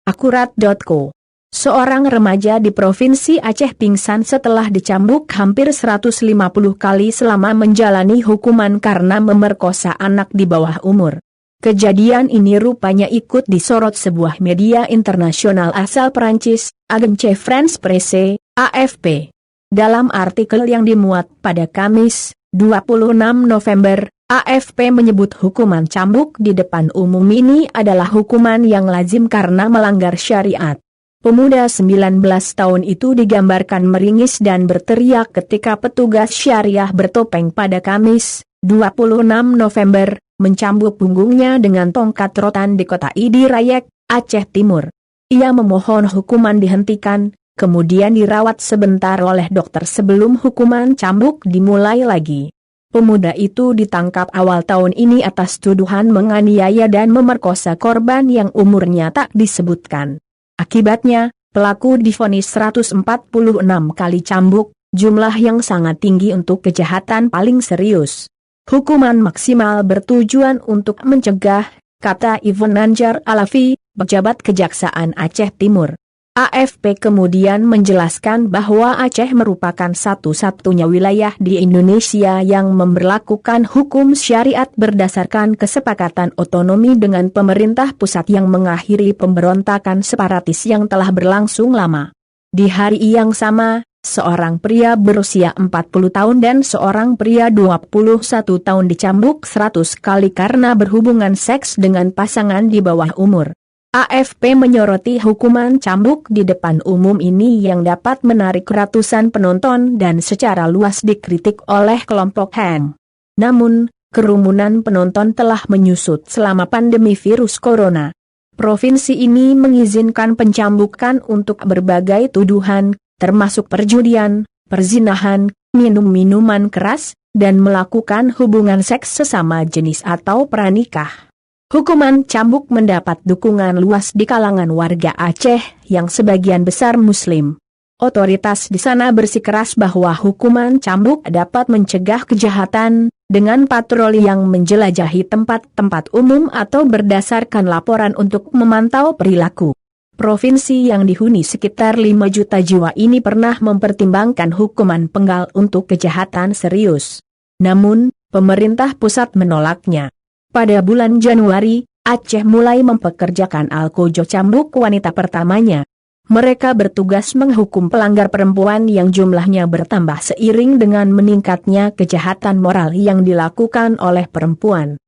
Akurat.co. Seorang remaja di Provinsi Aceh pingsan setelah dicambuk hampir 150 kali selama menjalani hukuman karena memerkosa anak di bawah umur. Kejadian ini rupanya ikut disorot sebuah media internasional asal Perancis, Agence France-Presse, AFP. Dalam artikel yang dimuat pada Kamis, 26 November, AFP menyebut hukuman cambuk di depan umum ini adalah hukuman yang lazim karena melanggar syariat. Pemuda 19 tahun itu digambarkan meringis dan berteriak ketika petugas syariah bertopeng pada Kamis, 26 November, mencambuk punggungnya dengan tongkat rotan di kota Idi Rayek, Aceh Timur. Ia memohon hukuman dihentikan, kemudian dirawat sebentar oleh dokter sebelum hukuman cambuk dimulai lagi. Pemuda itu ditangkap awal tahun ini atas tuduhan menganiaya dan memerkosa korban yang umurnya tak disebutkan. Akibatnya, pelaku divonis 146 kali cambuk, jumlah yang sangat tinggi untuk kejahatan paling serius. Hukuman maksimal bertujuan untuk mencegah, kata Ivan Nanjar Alafi, pejabat Kejaksaan Aceh Timur. AFP kemudian menjelaskan bahwa Aceh merupakan satu-satunya wilayah di Indonesia yang memberlakukan hukum syariat berdasarkan kesepakatan otonomi dengan pemerintah pusat yang mengakhiri pemberontakan separatis yang telah berlangsung lama. Di hari yang sama, seorang pria berusia 40 tahun dan seorang pria 21 tahun dicambuk 100 kali karena berhubungan seks dengan pasangan di bawah umur. AFP menyoroti hukuman cambuk di depan umum ini yang dapat menarik ratusan penonton dan secara luas dikritik oleh kelompok HAM. Namun, kerumunan penonton telah menyusut selama pandemi virus corona. Provinsi ini mengizinkan pencambukan untuk berbagai tuduhan, termasuk perjudian, perzinahan, minum minuman keras, dan melakukan hubungan seks sesama jenis atau pranikah. Hukuman cambuk mendapat dukungan luas di kalangan warga Aceh yang sebagian besar Muslim. Otoritas di sana bersikeras bahwa hukuman cambuk dapat mencegah kejahatan dengan patroli yang menjelajahi tempat-tempat umum atau berdasarkan laporan untuk memantau perilaku. Provinsi yang dihuni sekitar 5 juta jiwa ini pernah mempertimbangkan hukuman penggal untuk kejahatan serius. Namun, pemerintah pusat menolaknya. Pada bulan Januari, Aceh mulai mempekerjakan Alkojo cambuk wanita pertamanya. Mereka bertugas menghukum pelanggar perempuan yang jumlahnya bertambah seiring dengan meningkatnya kejahatan moral yang dilakukan oleh perempuan.